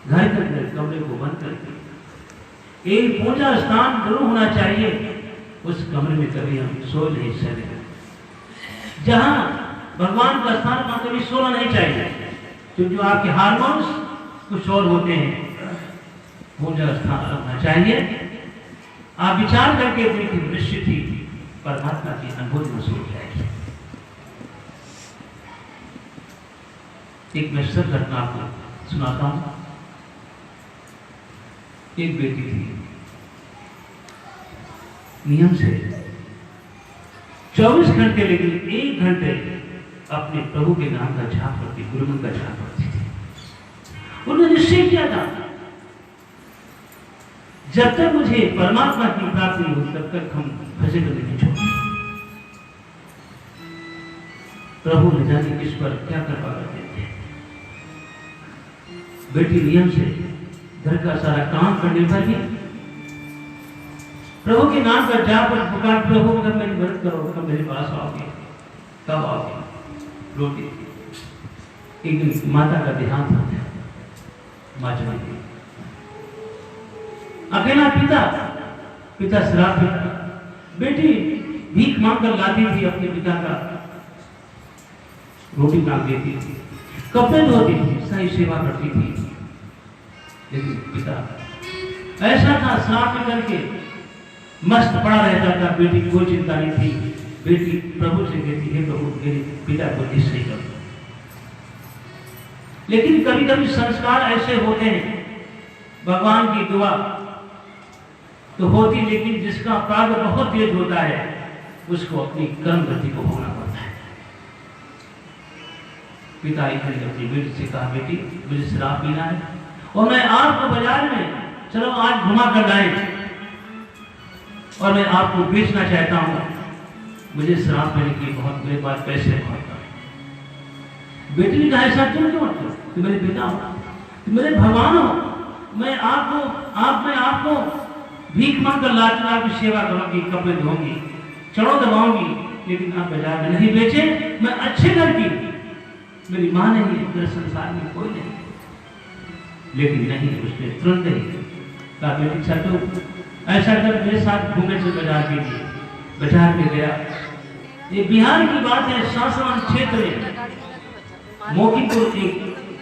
घर के अंदर कमरे को बंद करके एक पूजा स्थान जरूर होना चाहिए। उस कमरे में कभी हम सो नहीं सकते, जहां भगवान का स्थान वहां कभी सोना नहीं चाहिए, क्योंकि आपके हार्मोन्स कुछ और होते हैं। पूजा स्थान रखना चाहिए। आप विचार करके देखिए, निश्चित ही परमात्मा की अनुभूति महसूस हो जाएगी। एक मैं सच घटना आपको सुनाता हूं। एक बेटी थी, नियम से 24 घंटे लेकिन 1 घंटे अपने प्रभु के नाम का जाप करती, गुरुमन का जाप करती थी। उन्होंने निश्चय किया था, जब तक मुझे परमात्मा की प्राप्ति हो तब तक हम भजन नहीं छोड़ेंगे। प्रभु न जाने किस पर क्या कृपा करते थे। बेटी नियम से घर का सारा काम करने पर भी प्रभु के नाम का जाप और पुकार, प्रभु कब मेरी मदद करो, कब मेरे पास आओगे, कब आओगे। रोटी थी। एक दिन माता का देहांत हो गया, माँ चली गई। अकेला पिता शराब पीता, बेटी भीख मांग कर लाती थी अपने पिता का, रोटी मांग देती थी, कपड़े धोती थी, सही सेवा करती थी। लेकिन पिता ऐसा था, शराब पी करके मस्त पड़ा रहता था। बेटी की कोई चिंता नहीं थी। बेटी प्रभु से कहती, हे प्रभु मेरे पिता को निश्चय कर दो। लेकिन कभी कभी संस्कार ऐसे होते हैं, भगवान की दुआ तो होती, लेकिन जिसका प्राग बहुत तेज होता है उसको अपनी कर्म गति को भोगना पड़ता है। पिता एक दिन अपनी बेटी से कहा, बेटी मुझे शराब पीना है और मैं आपको बाजार में चलो आज घुमा कर लाए और मैं आपको बेचना चाहता हूं, मुझे शराब पीने की बहुत, मेरे पास पैसे बहुत कम। बेटी ने कहा, ऐसा क्यों तुम मेरे पिता हो, तुम मेरे भगवान हो, मैं आपको भीख मांग कर लाती हूं, आपकी सेवा करूंगी, कपड़े धोऊंगी, चढ़ो दबाऊंगी, लेकिन आप बाजार में नहीं बेचे। मैं अच्छे घर की, मेरी माँ नहीं है, मेरे संसार में कोई नहीं। लेकिन नहीं, उसने तुरंत ही कहा, बेटी छठो ऐसा कर मेरे साथ घूमे से बाजार में गया। ये बिहार की बात है, सासाराम क्षेत्र में मोकीपुर एक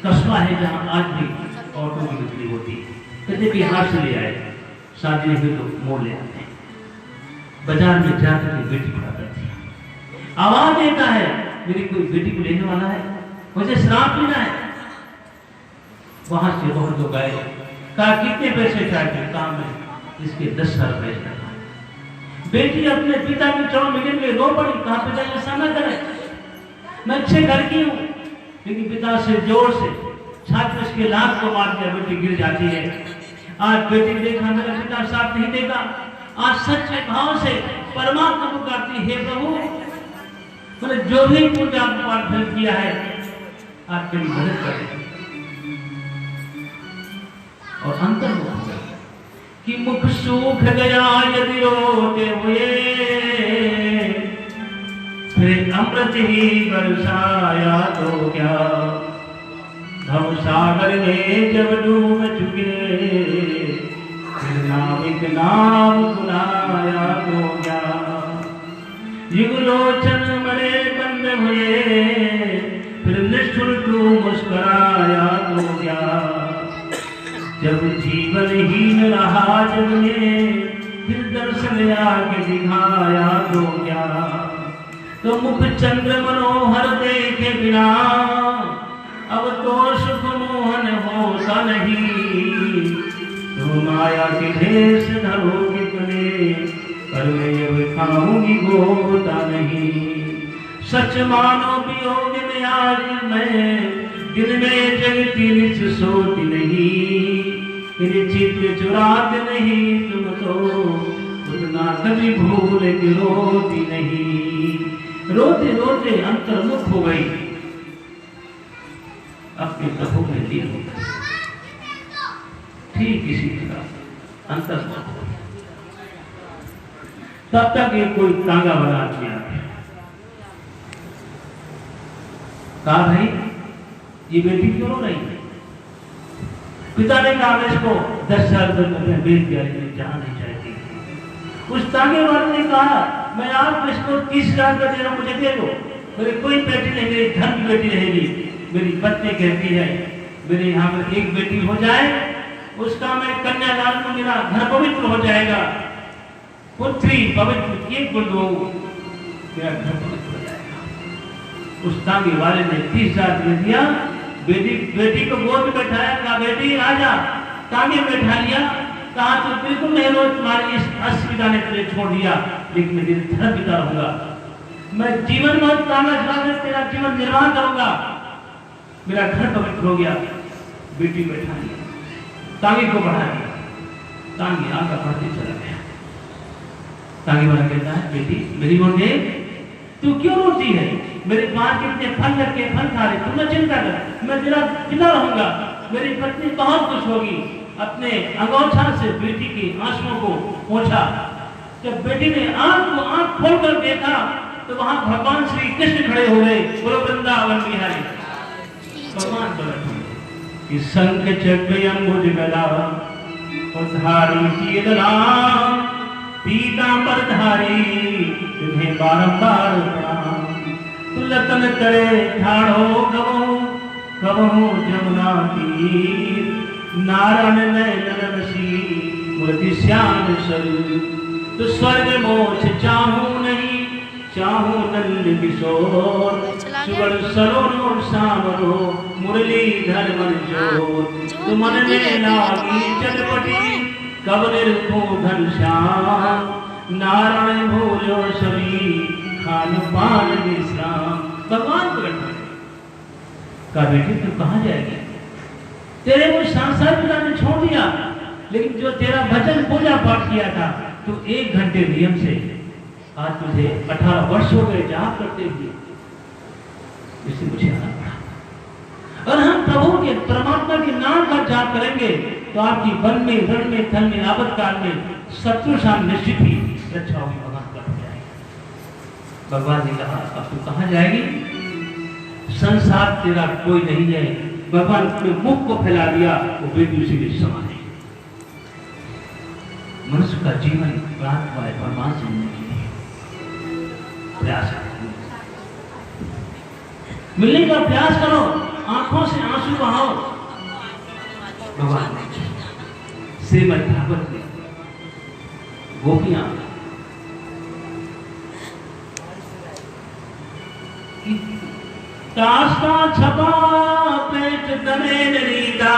कस्बा है जहाँ आज भी ऑटो की बिक्री होती है। कहते बिहार से ले आए, शादी नहीं हुई तो मोड़ ले आते हैं। बाजार में जाकर के बेटी खड़ा करती है, आवाज देता है, मेरी कोई बेटी को लेने वाला है, मुझे शराब पीना है। वहां से बहुत लोग आए, कहा कितने पैसे चाहिए, कहा मैं इसके 10,000 रुपए लगा। बेटी अपने पिता के चरण मिलने में रो पड़ी, कहा पिता ऐसा न करे, मैं अच्छे घर की हूँ। लेकिन पिता से जोर से छात्र उसके लाख को मार दिया, बेटी गिर जाती है। आज बेटी देखा मेरा पिता साथ नहीं देगा, आज सच्चे भाव से परमात्मा को करती, हे प्रभु मैंने जो भी पूजा पाठ किया है आप मेरी मदद करें। और अंतर हुआ कि मुख सूख गया यदि रोते हुए, फिर अमृत ही बरसाया तो क्या, भव सागर में जब डूब चुके, फिर नाविक नाम सुनाया तो क्या। युगलोचन मरे बंद हुए, फिर निष्ठुर तू मुस्कुराया तो क्या। जब जीवन हीन रहा जग में, फिर दर्शन आके दिखाया तो क्या। तो मुख चंद्र मनोहर देखे बिना, अब तो सुख मोहन होता नहीं। तो माया के भेष धरो कितने, पर मैं अब खाऊंगी गोता नहीं। सच मानो वियोग में आज मैं, दिन में जगती निच सोती नहीं। मेरे चित्र चुराते नहीं तुम तो, उतना कभी भूल के रोती नहीं। रोते रोते अंतर्मुख हो गई, अपने प्रभु में लीन हो गई। ठीक इसी तरह अंतर्मुख हो गई। तब तक ये कोई तांगा बना दिया, कहा भाई ये बेटी क्यों रो रही है। पिता ने कहा इसको 10,000 रुपये बेच दिया, लेकिन जहां नहीं चाहती। उस तांगे वाले ने कहा मैं आपको इसको 30,000 का दे रहा हूं, मुझे दे दो। मेरी कोई बेटी नहीं, मेरी धन की बेटी रहेगी। मेरी पत्नी कहती है मेरे यहाँ पर एक बेटी हो जाए, उसका मैं कन्यादान को मेरा घर पवित्र हो जाएगा। पुत्री पवित्र एक गुण दो, मेरा घर पवित्र हो जाएगा। उस तांगे वाले ने 30,000 दे दिया। बेटी को गोद में बैठाया, कहा बेटी आजा, तांगे बैठा लिया। कहा तो बिल्कुल नहीं रो, तुम्हारी इस असुविधा ने तुझे छोड़ दिया, लेकिन मैं तेरे धर्म पिता रहूंगा। मैं जीवन भर तांगा चलाकर तेरा जीवन निर्वाह करूंगा। मेरा घर पवित्र हो गया। बेटी बैठा लिया, तांगे को बढ़ा दिया, तांगे आगे बढ़ते चला गया। तांगे वाला कहता है बेटी मेरी ओर देख, तू क्यों रोती है। मेरे पास कितने फल रखे, फल खा रहे, तू न चिंता कर, मैं तेरा पिता रहूंगा। मेरी पत्नी बहुत खुश होगी। अपने अंगोछा से बेटी की आंसुओं को पोंछा। जब बेटी ने आंख खोलकर देखा तो वहां भगवान श्री कृष्ण खड़े हो गए, बोलो वृंदावन बिहारी। भगवान बोले कि शंख चक्र अंबुज गदा और धारी की गदा पीतांबर धारी तुम्हें बारंबार प्रणाम। लतन करे ठाड़ो कबहू कबहू जमुना तीर नारायण नयन बसी मूर्ति श्याम सर। तो स्वर्ग मोक्ष चाहूं नहीं चाहूं नंद किशोर सुवर्ण सरोवर सामरो मुरलीधर मन जोर। तो मन में लागी चटपटी कब निर्भो घनश्याम नारायण भूलो सभी खान पान विश्राम। भगवान प्रकट का बेटी तू कहाँ जाएगी? तेरे को सांसारिक पिता ने छोड़ दिया, लेकिन जो तेरा भजन पूजा पाठ किया था तू 1 घंटे नियम से, आज तुझे 18 वर्ष हो गए जाप करते हुए, इसे मुझे आना पड़ा। और हम प्रभु के परमात्मा के नाम का जाप करेंगे तो आपकी वन में रण में थल में आपत्काल में शत्रु शाम निश्चित ही रक्षा होगी। भगवान का हो जाएगी। भगवान ने कहा अब तू कहाँ जाएगी? संसार तेरा कोई नहीं है। भगवान ने मुख को फैला दिया, वो बेदूसी के समान है। मनुष्य का जीवन प्राप्त हुआ है भगवान से मिलने के लिए, प्रयास करो, मिलने का प्रयास करो, आंखों से आंसू बहाओ। भगवान श्रीमद् भागवत में गोपियां कास्ता छपा पेट तने नीता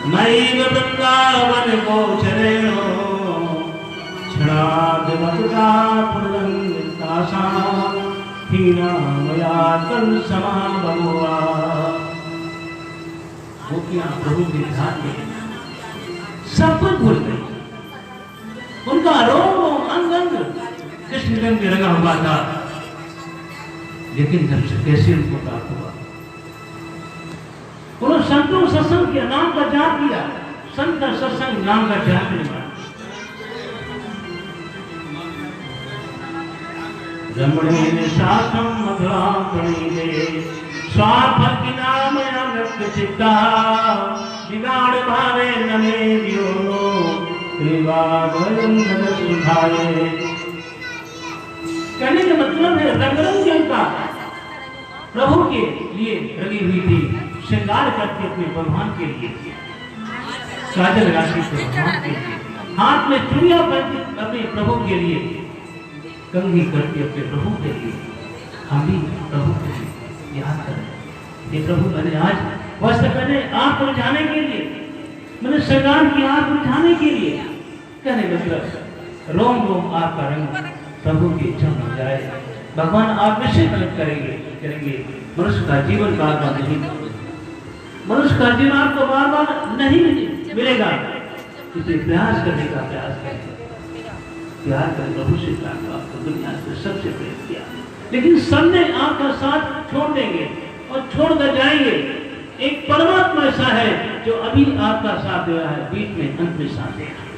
नैव वृंदावन गोचरेणो छड़ाद मधुरा पुरंग तासा हीना मया तन समा भगवा। गोपियां प्रभु के ध्यान में सब कुछ भूल गई। उनका रोम अंग अंग कृष्ण रंग में रंगा हुआ था, लेकिन जब से कैसे उनको प्राप्त हुआ? उन्होंने संतों सत्संग किया, नाम का जाप किया, संत का सत्संग नाम का जाप किया। रमणीय शासम मधुरा प्रणीते स्वार्थ की नाम रक्त चित्ता बिगाड़ भावे नमे दियो कृपा बंधन सुधारे। कहने का मतलब है रंग रंग उनका प्रभु के लिए रंगी हुई थी, श्रृंगार करके अपने भगवान के लिए, काजल राशि से भगवान के लिए, हाथ में चूड़ियां पहनती अपने प्रभु के लिए, कंघी करके अपने प्रभु के लिए। हम भी प्रभु के लिए याद करें, ये प्रभु मैंने आज वस्त्र पहने आग बुझाने के लिए, मैंने श्रृंगार की आग बुझाने के लिए। कहने मतलब रोम रोम आपका रंग प्रभु की इच्छा हो जाए। भगवान आप निश्चित मदद करेंगे करेंगे। मनुष्य का जीवन बार बार नहीं, मनुष्य का जीवन आपको बार बार नहीं मिलेगा, इसलिए प्रयास करने का प्रयास करें। प्यार कर प्रभु से प्राप्त आपको दुनिया से सबसे प्रेम किया, लेकिन सबने आपका साथ छोड़ देंगे और छोड़ कर जाएंगे। एक परमात्मा ऐसा है जो अभी आपका साथ दे रहा है, बीच में अंत में साथ दे रहा है,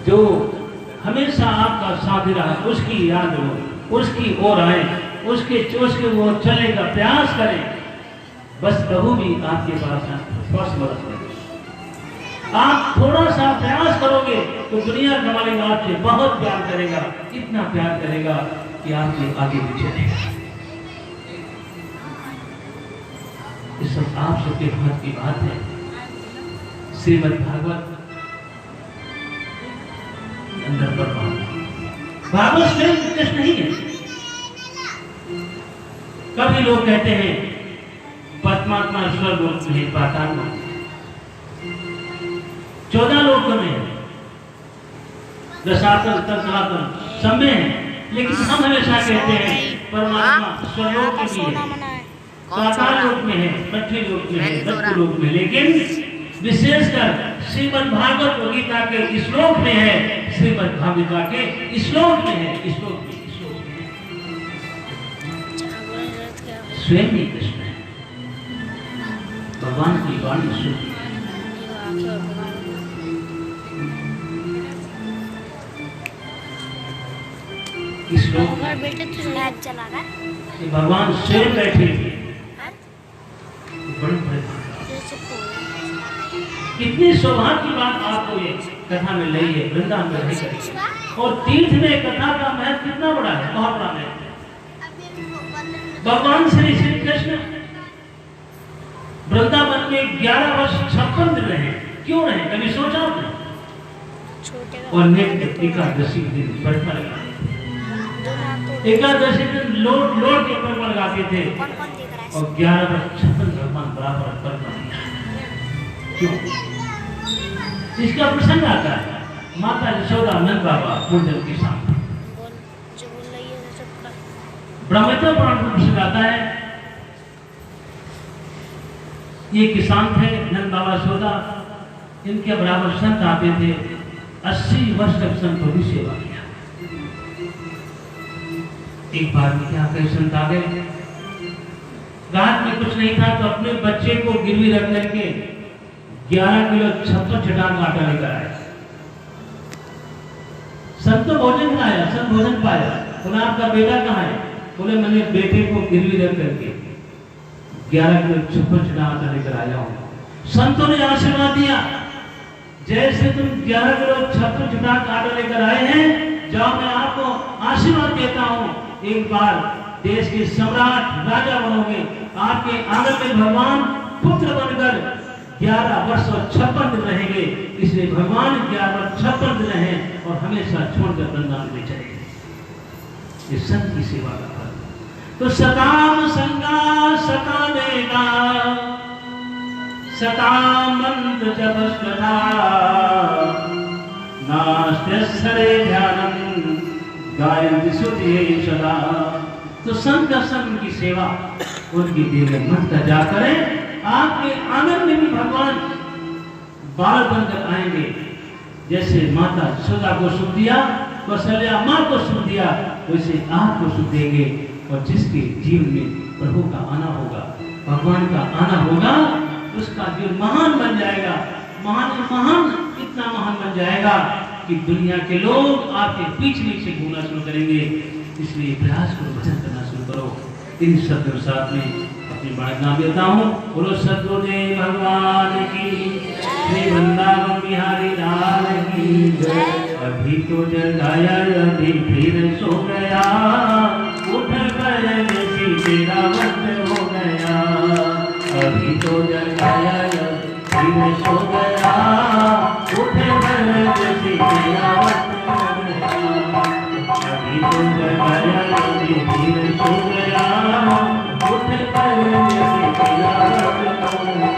जो हमेशा आपका साथ दे रहा है। उसकी याद हो, उसकी ओर आए, उसके ओर चलने का प्रयास करें। बस प्रभु भी आपके पास फर्स्ट मदद करें। आप थोड़ा सा प्रयास करोगे तो दुनिया का मालिक आपसे बहुत प्यार करेगा, इतना प्यार करेगा कि आपके आगे पीछे रहेगा। इस सब आप सबके हाथ की बात है। श्रीमद् भागवत अंदर पर भागवत स्वयं कृष्ण नहीं है। कभी लोग कहते हैं परमात्मा स्वर्ग लोक में, पाताल लोक में, 14 लोकों में है, दशातन तत्सनातन सब में है, लेकिन हम हमेशा कहते हैं परमात्मा स्वर्गलोक में भी है, पाताल लोक में है, पृथ्वी लोक में है, मृत्यु लोक में। लेकिन विशेषकर श्रीमद् भागवत गीता के श्लोक में है, श्रीमद् भागवत के श्लोक में है, श्लोक में स्वयं ही कृष्ण है। भगवान की वाणी सुनी इस लोक और बेटे तू लाइट चला रहा है ये भगवान स्वयं बैठे हैं। बड़े बड़े जैसे फूल कितनी सौभाग्य की बात आपको ये कथा में लई है, वृंदावन में रही करी। और तीर्थ में कथा का महत्व कितना बड़ा है, बहुत बड़ा है। भगवान श्री कृष्ण वृंदावन में 11 वर्ष 56 दिन रहे। क्यों रहे, कभी सोचा आपने? छोटे और नित्य एकादशी दिन पर्व लगाते, एकादशी दिन लोट लोट के पर्व लगाते थे। कौन कौन देख रहा है और 11 वर्ष 56 भगवान बराबर पर्व। क्यों? इसका प्रसंग आता है माता यशोदा नंद बाबा कुंडल के साथ। बोल जो बोल रही है जैसे पूरा ब्रह्मवेत्ता पुराण में प्रसंग आता है। ये किसान थे नंद बाबा यशोदा, इनके बराबर संत आते थे। 80 वर्ष तक संतों की सेवा किया। एक बार में क्या कई संत आ गए, रात में कुछ नहीं था तो अपने बच्चे को गिरवी रख करके 11 किलो 56 चटान का आटा लेकर आया। संत तो भोजन खाया, संत भोजन पाया। बोला आपका बेटा कहाँ है? बोले मैंने बेटे को गिरवी रख करके 11 किलो 56 चटान आटा लेकर आया हूँ। संतों ने आशीर्वाद दिया, जैसे तुम 11 किलो 56 चटान का आटा लेकर आए हैं, जाओ मैं आपको आशीर्वाद देता हूँ, एक बार देश के सम्राट राजा बनोगे। आपके आंगन में भगवान पुत्र बनकर 11 वर्ष और 56 दिन रहेंगे। इसलिए भगवान 11 वर्ष 56 दिन रहे और हमेशा छोड़कर वृंदावन में चले। ये संत की सेवा का फल। तो सताम संगा सतानेगा, सतामंत जपस्वधा, नास्त्यक्षरे ध्यानम गायन्ति श्रुतिये सदा। तो संत दर्शन की सेवा उनकी देह में मत जा करें। आपके आंगन में भी भगवान बाल बनकर आएंगे। जैसे माता यशोदा को सुख दिया, कौशल्या माँ को सुख दिया, वैसे आपको सुख देंगे। और जिसके जीवन में प्रभु का आना होगा, भगवान का आना होगा, उसका जीवन महान बन जाएगा। महान महान इतना महान बन जाएगा कि दुनिया के लोग आपके पीछे पीछे घूमना शुरू करेंगे। इसलिए प्रयास करो, भजन करना शुरू करो। इन शब्दों के साथ में अपनी बात नाम देता हूँ। बोलो सद्गुरुदेव भगवान की, श्री वृंदावन बिहारी लाल की जय। अभी तो जगाया, अभी फिर सो गया, उठ कर जैसी तेरा वक्त हो गया। अभी तो जगाया, फिर सो गया, उठ कर जैसी तेरा वक्त हो गया। अभी तो जगाया, अभी फिर सो गया, उठ कर जैसी तेरा वक्त हो गया।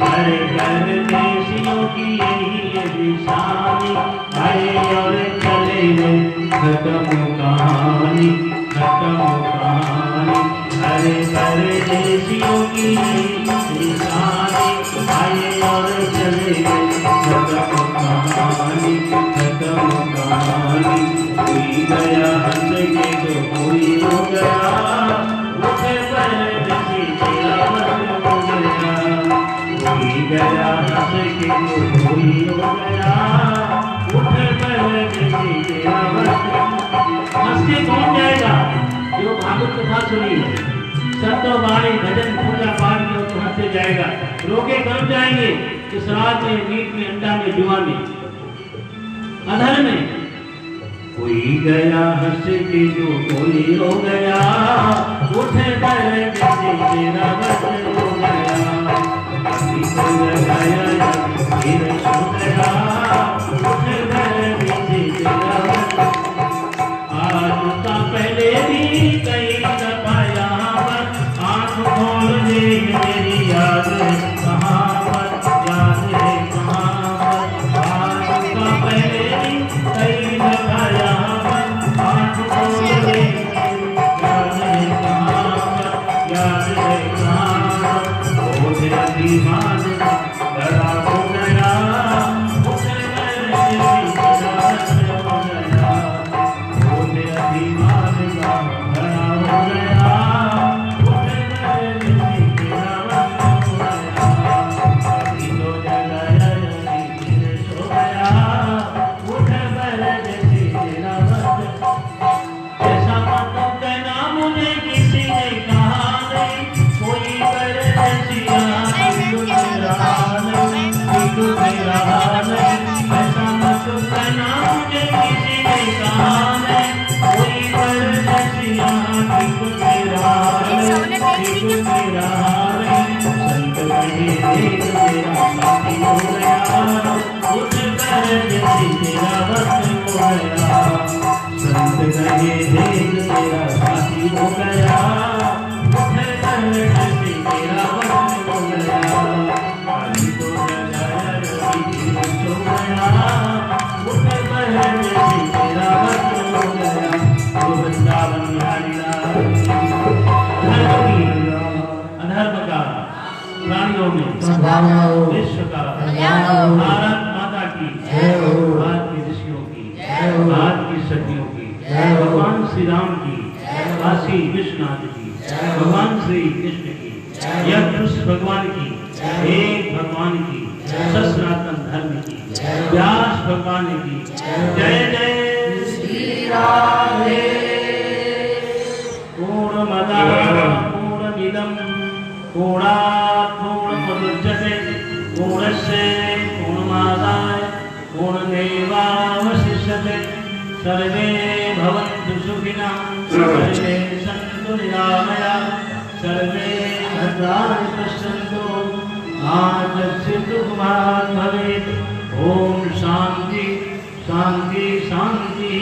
अरे कर देशियों की यही निशानी, आए और चले गए, खत्म कहानी, खत्म कहानी। अरे कर देशियों की निशानी, आए और चले गए, खत्म कहानी, खत्म कहानी। कोई गया हंस के तो कोई हो गया, उठे पर जैसी तेरा वक्त हो गया। कोई गया हंस के तो कोई हो गया, उठे पर जैसी तेरा वक्त। हंस के कौन जाएगा? जो भागवत कथा सुनी है, सत्य वाणी भजन पूजा पाठ में तो हंसते जाएगा। रोके कब जाएंगे? तो श्राद्ध में, मीट में, अंडा में, जुआ में, अधर में। कोई गया हंस के जो कोई रो गया, उठे पर जैसे तेरा वक्त हो गया। अभी तो जगाया, फिर सो गया, उठे पर जैसे तेरा वक्त। आज का पहले भी कई दफा यहाँ पर आँख खोल दे, मेरी याद है कहाँ पर, याद है कहाँ पर। आज का पहले भी कई दफा यहाँ पर आँख खोल दे, याद है कहाँ पर, याद है कहाँ पर। ओढ़े अभिमान का तेरा वक्त हो गया, संत कहे भेद तेरा साथी हो गया, उठे करवट से तेरा वक्त हो गया, आज तो जगाया रवि सो गया, उठे करवट से तेरा वक्त हो गया, वो वृंदावन बिहारी लाल अधर्म का प्राणियों में विश्व का भारत माता की, भारत के ऋषियों की, भारत की सखियों की, भगवान श्री राम की, काशी विश्वनाथ की, भगवान श्री कृष्ण की, यह कृष्ण भगवान की, एक भगवान की, सनातन धर्म की, व्यास भगवान की, जय जय श्री राधे। पूर्णमदा पूर्णमिदं पूर्णात् पूर्णमुदच्यते पूर्णस्य पूर्णमादाय पूर्णमेवावशिष्यते। सर्वे भवन्तु सुखिनः, सर्वे सन्तु निरामयाः, सर्वे भद्राणि पश्यन्तु मा कश्चित् दुःखभाग् भवेत्। ॐ शान्ति शान्ति शान्तिः।